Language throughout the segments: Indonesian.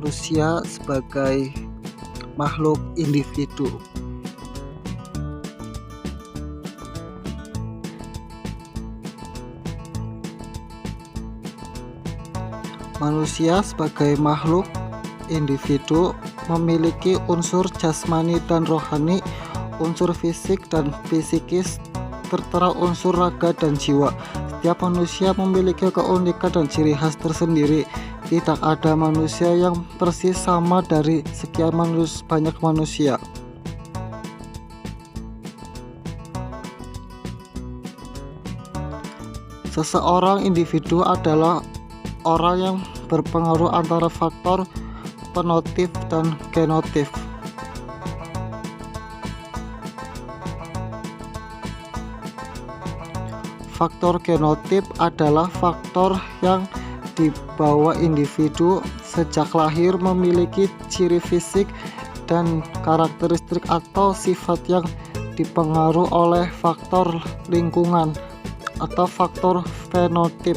manusia sebagai makhluk individu. Manusia sebagai makhluk individu memiliki unsur jasmani dan rohani, unsur fisik dan psikis, serta unsur raga dan jiwa. Setiap manusia memiliki keunikan dan ciri khas tersendiri. Tidak ada manusia yang persis sama dari sekian banyak manusia. Seseorang individu adalah orang yang berpengaruh antara faktor fenotip dan genotip. Faktor genotip adalah faktor yang dibawa individu sejak lahir, memiliki ciri fisik dan karakteristik atau sifat yang dipengaruhi oleh faktor lingkungan atau faktor fenotip.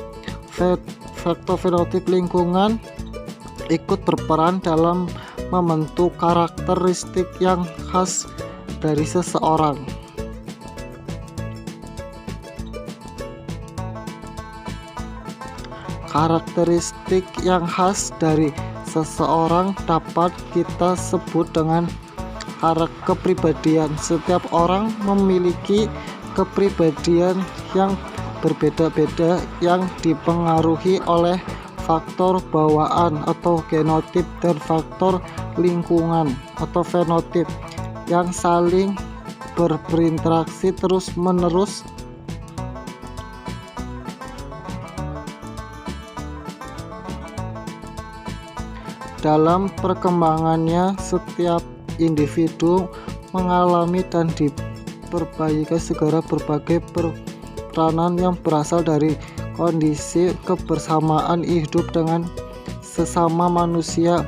Faktor fenotip lingkungan ikut berperan dalam membentuk karakteristik yang khas dari seseorang. Karakteristik yang khas dari seseorang dapat kita sebut dengan kepribadian. Setiap orang memiliki kepribadian yang berbeda-beda yang dipengaruhi oleh faktor bawaan atau genotip dan faktor lingkungan atau fenotip yang saling berinteraksi terus-menerus. Dalam perkembangannya, setiap individu mengalami dan diperbaiki segera berbagai peranan yang berasal dari kondisi kebersamaan hidup dengan sesama manusia.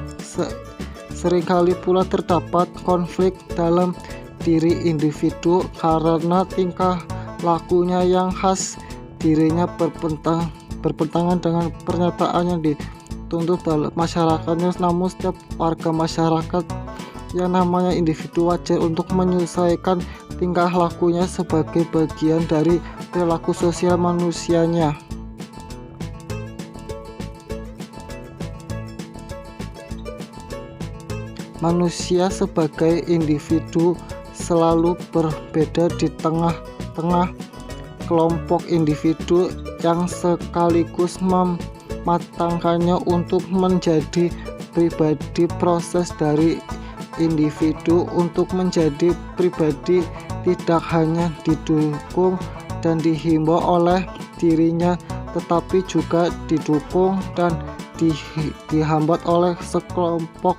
Seringkali pula terdapat konflik dalam diri individu karena tingkah lakunya yang khas dirinya bertentangan dengan pernyataan yang dituntut dalam masyarakatnya. Namun setiap warga masyarakat yang namanya individu wajar untuk menyesuaikan tingkah lakunya sebagai bagian dari perilaku sosial manusianya. Manusia sebagai individu selalu berbeda di tengah-tengah kelompok individu yang sekaligus mematangkannya untuk menjadi pribadi. Proses dari individu untuk menjadi pribadi tidak hanya didukung dan dihimbau oleh dirinya, tetapi juga didukung dan dihambat oleh sekelompok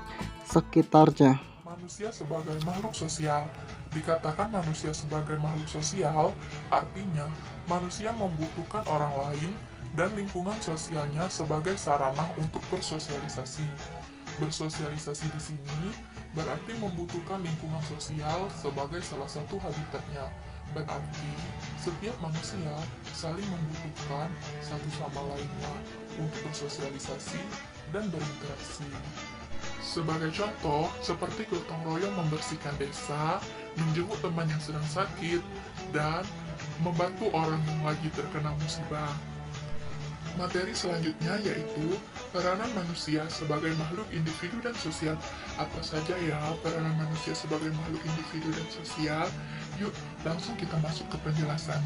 sekitarnya. Manusia sebagai makhluk sosial. Dikatakan manusia sebagai makhluk sosial, artinya manusia membutuhkan orang lain dan lingkungan sosialnya sebagai sarana untuk bersosialisasi. Bersosialisasi di sini berarti membutuhkan lingkungan sosial sebagai salah satu habitatnya. Berarti setiap manusia saling membutuhkan satu sama lainnya untuk bersosialisasi dan berinteraksi. Sebagai contoh, seperti gotong royong membersihkan desa, menjenguk teman yang sedang sakit, dan membantu orang yang lagi terkena musibah. Materi selanjutnya yaitu peranan manusia sebagai makhluk individu dan sosial. Apa saja ya peranan manusia sebagai makhluk individu dan sosial? Yuk, langsung kita masuk ke penjelasan.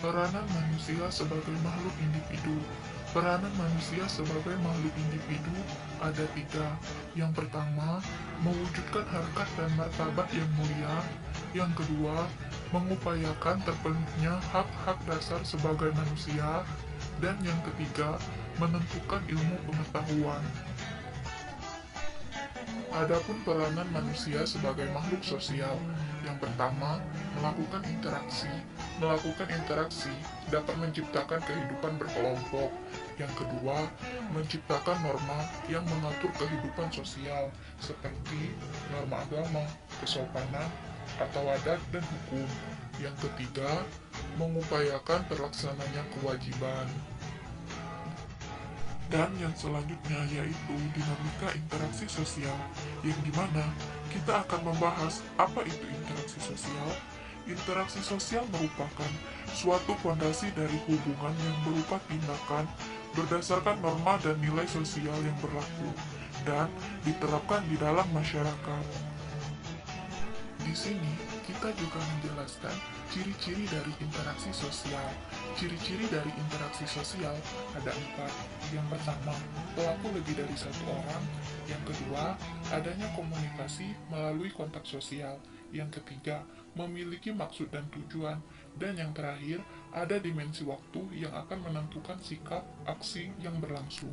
Peranan manusia sebagai makhluk individu. Peranan manusia sebagai makhluk individu ada 3. Yang pertama, mewujudkan harkat dan martabat yang mulia. Yang kedua, mengupayakan terpenuhnya hak-hak dasar sebagai manusia. Dan yang ketiga, menentukan ilmu pengetahuan. Adapun peranan manusia sebagai makhluk sosial. Yang pertama, melakukan interaksi. Melakukan interaksi dapat menciptakan kehidupan berkelompok. Yang kedua, menciptakan norma yang mengatur kehidupan sosial, seperti norma agama, kesopanan, atau adat dan hukum. Yang ketiga, mengupayakan terlaksananya kewajiban. Dan yang selanjutnya yaitu dinamika interaksi sosial, yang dimana kita akan membahas apa itu interaksi sosial. Interaksi sosial merupakan suatu fondasi dari hubungan yang berupa tindakan berdasarkan norma dan nilai sosial yang berlaku dan diterapkan di dalam masyarakat. Di sini, kita juga menjelaskan ciri-ciri dari interaksi sosial. Ciri-ciri dari interaksi sosial ada 4. Yang pertama, pelaku lebih dari satu orang. Yang kedua, adanya komunikasi melalui kontak sosial. Yang ketiga, memiliki maksud dan tujuan. Dan yang terakhir, ada dimensi waktu yang akan menentukan sikap aksi yang berlangsung.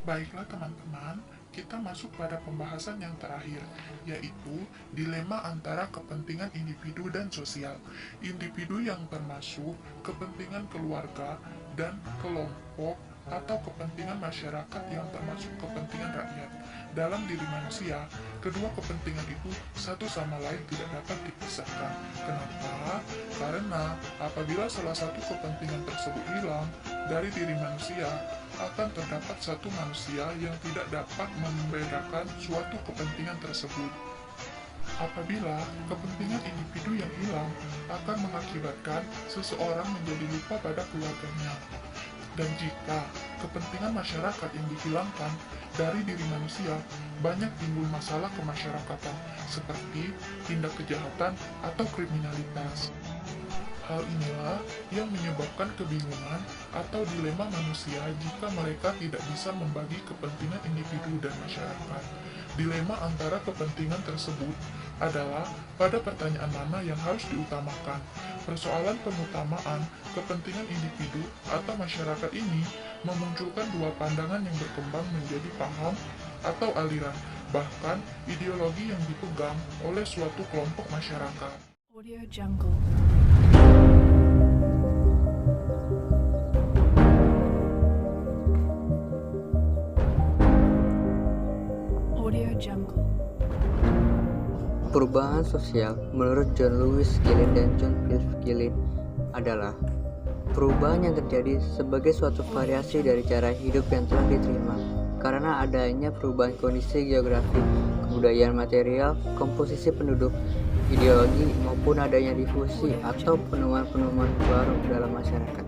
Baiklah teman-teman, kita masuk pada pembahasan yang terakhir, yaitu dilema antara kepentingan individu dan sosial. Individu yang termasuk kepentingan keluarga dan kelompok atau kepentingan masyarakat yang termasuk kepentingan rakyat. Dalam diri manusia, kedua kepentingan itu satu sama lain tidak dapat dipisahkan. Kenapa? Karena apabila salah satu kepentingan tersebut hilang dari diri manusia, akan terdapat satu manusia yang tidak dapat membedakan suatu kepentingan tersebut. Apabila kepentingan individu yang hilang akan mengakibatkan seseorang menjadi lupa pada keluarganya. Dan jika kepentingan masyarakat yang dihilangkan dari diri manusia, banyak timbul masalah kemasyarakatan seperti tindak kejahatan atau kriminalitas. Hal inilah yang menyebabkan kebingungan atau dilema manusia jika mereka tidak bisa membagi kepentingan individu dan masyarakat. Dilema antara kepentingan tersebut adalah pada pertanyaan mana yang harus diutamakan. Persoalan pengutamaan kepentingan individu atau masyarakat ini memunculkan dua pandangan yang berkembang menjadi paham atau aliran, bahkan ideologi yang dipegang oleh suatu kelompok masyarakat. Audio Jungle. Audio Jungle. Perubahan sosial menurut John Lewis Gillin dan John Philip Gillin adalah perubahan yang terjadi sebagai suatu variasi dari cara hidup yang telah diterima karena adanya perubahan kondisi geografi, kebudayaan material, komposisi penduduk, ideologi maupun adanya difusi atau penemuan-penemuan baru dalam masyarakat.